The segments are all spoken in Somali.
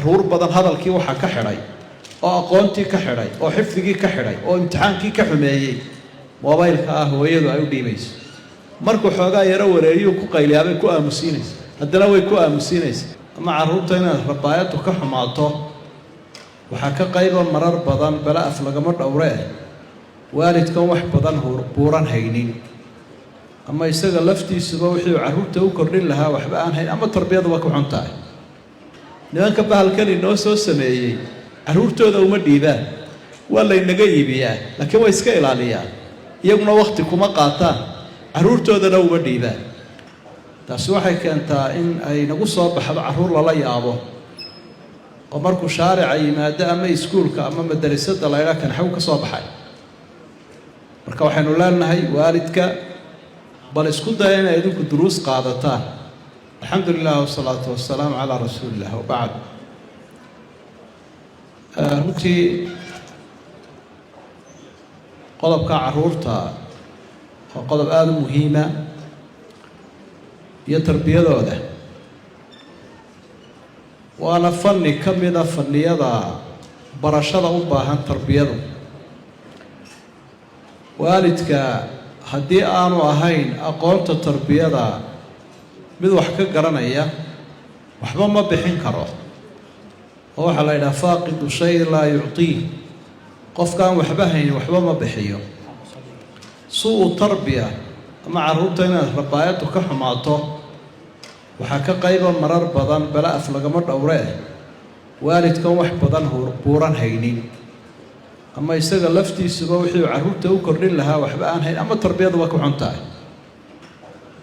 caruur badan hadalkii waxa ka xidhay oo aqoontii ka xidhay oo xifdigii ka xidhay oo imtixaankii ka xumeeyay mobilka ah hooyadu ay u dhiibayso markuu xoogaa yaro wareeriyo ku qayliyaabay ku aamusiinaysa haddana way ku aamusiinaysa ama caruurta inaad rabaayadu ka xumaato waxaa ka qayba marar badan bala af lagama dhowree waalidkan wax badan buuran haynin ama isaga laftiisuba wixii caruurta u kordhin lahaa waxba aan hayn ama tarbiyaduba ku xun tahay nimanka bahalkan inoo soo sameeyey caruurtooda uma dhiibaan waa laynaga iibiyaa laakiin way iska ilaaliyaan iyaguna waqti kuma qaataan caruurtoodana uma dhiibaan taasi waxay keentaa in ay nagu soo baxdo caruur lala yaabo oo markuu shaarica yimaado ama iskuulka ama madrasada la yidhaha kan xaw ka soo baxay marka waxaynu leenahay waalidka bal isku daya inay idinku duruus qaadataan alxamdulilah wasalaatu wasalaamu calaa rasuulillah wabacd runtii qodobka caruurta waa qodob aada u muhiima iyo tarbiyadooda waana fanni ka mida fanniyada barashada u baahan tarbiyadu waalidka haddii aanu ahayn aqoonta tarbiyada mid wax ka garanaya waxba ma bixin karo oo waxaa la yidhaha faaqidu shay laa yucطiih qofkaan waxba hayn waxba ma bixiyo suu tarbiya ama caruurta inaad rabaayadu ka xumaato waxaa ka qayba marar badan bala af lagama dhowree waalidkan wax badan buuran haynin ama isaga laftiisuba wixii caruurta u kordhin lahaa waxba aan hayn ama tarbiyaduba ku xun tahay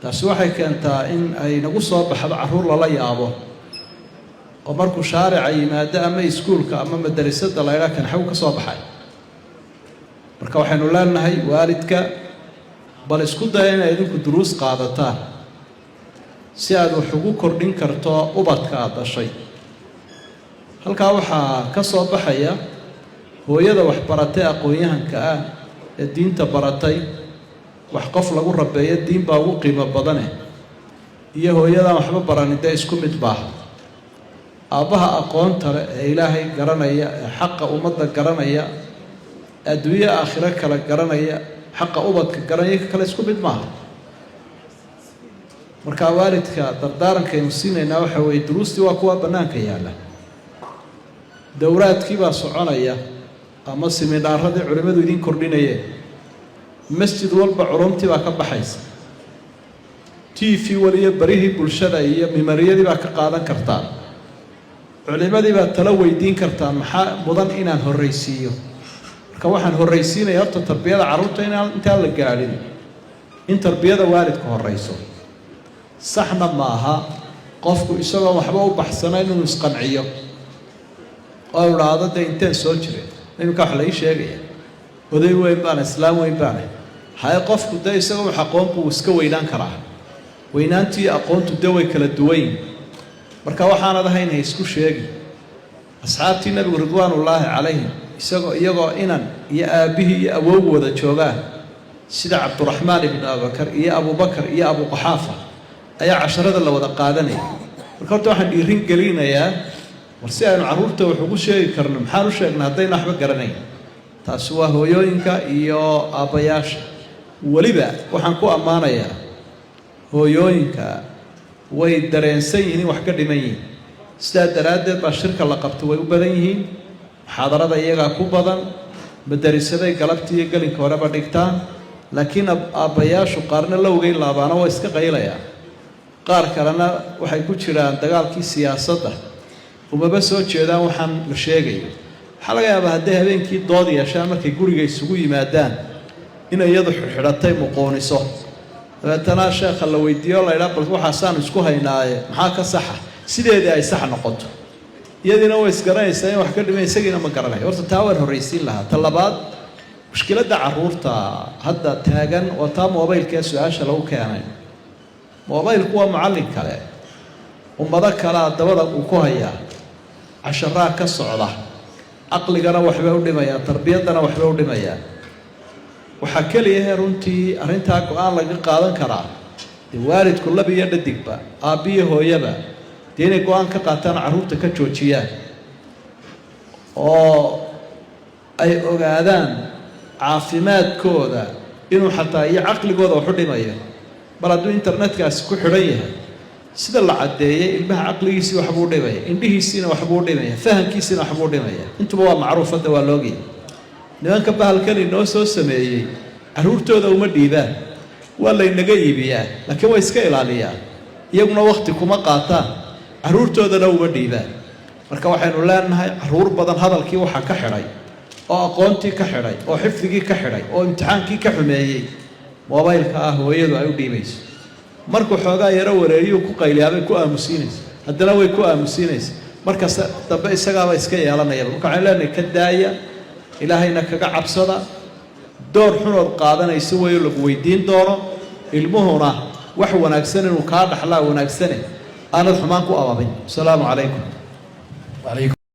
taasi waxay keentaa in ay nagu soo baxdo caruur lala yaabo oo markuu shaarica yimaado ama iskuulka ama madrasada la yidhaha kan xaw ka soo baxay marka waxaynu leenahay waalidka bal isku daya inay idinku duruus qaadataan si aad wax ugu kordhin karto ubadka aad dhashay halkaa waxaa ka soo baxaya hooyada wax baratay aqoon-yahanka ah ee diinta baratay wax qof lagu rabeeyo diin baa ugu qiimo badane iyo hooyadaan waxba baranin dee isku mid baaha aabbaha aqoonta leh ee ilaahay garanaya ee xaqa ummadda garanaya adduunye aakhiro kale garanaya xaqa ubadka garanaya ka kale isku mid maaha markaa waalidka dardaarankaaynu siinaynaa waxa weeye duruustii waa kuwa bannaanka yaalla dowraadkii baa soconaya ama siminaarradii culimmadu idiin kordhinayeen masjid walba culumtii baa ka baxaysa t v waliyo barihii bulshada iyo mimariyadii baa ka qaadan kartaan culimadii baa talo weydiin kartaan maxaa mudan inaan horraysiiyo marka waxaan horraysiinaya horta tarbiyada carruurta intaan la gaadhin in tarbiyada waalidka horrayso saxna maaha qofku isagoo waxba u baxsanayn inuu isqanciyo oo idhaahdo dee inteen soo jireen iminka wax la ii sheegaya oday weyn baana islaam weyn baana haye qofku dee isagoo wax aqoon buu iska weynaan karaa weynaantii aqoontu dee way kala duwayn marka waxaanad ahayn ha isku sheegi asxaabtii nabigu ridwaanullaahi calayhim iyagoo inan iyo aabbihii iyo awowgu wada joogaan sida cabduraxmaan ibnu abubakar iyo abubakar iyo abuquxaafa ayaa casharada la wada qaadanaya marka horta waxaan dhiirin gelinayaa war si aynu carruurta wax ugu sheegi karno maxaan u sheegnay haddayna waxba garanayn taasi waa hooyooyinka iyo aabbayaasha weliba waxaan ku ammaanayaa hooyooyinka way dareensan yihiin wax ka dhiman yihiin sidaa daraaddeed baa shirka la qabto way u badan yihiin muxaadarada iyagaa ku badan madarisaday galabtii iyo gelinka horeba dhigtaan laakiin aabbayaashu qaarna lowgay laabaana waa iska qaylayaan qaar kalena waxay ku jiraan dagaalkii siyaasadda umaba soo jeedaan waxaan la sheegayo waxaa laga yaabaa hadday habeenkii dood yeeshaan markay guriga isugu yimaadaan inay iyadu xidhatay muquuniso dabeetana sheekha la weydiiyo la ydhaa bal waxaasaanu isku haynaaye maxaa ka saxa sideedii ay sax noqoto iyadiina way isgaranaysaa in wax ka dhimay isagiina ma garanayo horta taa waan horraysiin lahaa ta labaad mushkiladda carruurta hadda taagan oo taa moobaylkee su-aasha lagu keenay moobaylku waa macallin kale ummado kalea dabada uu ku hayaa casharaa ka socda caqligana waxbay u dhimayaan tarbiyaddana waxbay u dhimayaan waxaa keliyahe runtii arrintaa go-aan laga qaadan karaa dee waalidku lab iyo dhadigba aabbiyo hooyaba dee inay go-aan ka qaataan carruurta ka joojiyaan oo ay ogaadaan caafimaadkooda inuu xataa iyo caqligooda wax u dhimayo bal hadduu internetkaasi ku xidhan yahay sida la caddeeyay ilmaha caqligiisii waxbuu dhimaya indhihiisiina waxbuu dhimaya fahamkiisiina waxbuu dhimaya intuba waa macruuf hadda waa loogay nimanka bahalkan inoo soo sameeyey carruurtooda uma dhiibaan waa laynaga iibiyaa laakiin way iska ilaaliyaan iyaguna waqti kuma qaataan carruurtoodana uma dhiibaan marka waxaynu leenahay carruur badan hadalkii waxaa ka xidhay oo aqoontii ka xidhay oo xifdigii ka xidhay oo imtixaankii ka xumeeyey mobaylka ah hooyadu ay u dhiibayso markuu xoogaa yaro wareeriyuu ku qayliyaabay ku aamusiinaysa haddana way ku aamusiinaysa markas dambe isagaaba iska yeelanayaba marka waxaynu leenahay ka daaya ilaahayna kaga cabsada door xunood qaadanayso weeyo lagu weydiin doono ilmuhuna wax wanaagsan inuu kaa dhaxlaa wanaagsane aanad xumaan ku ababin asalaamu calaykum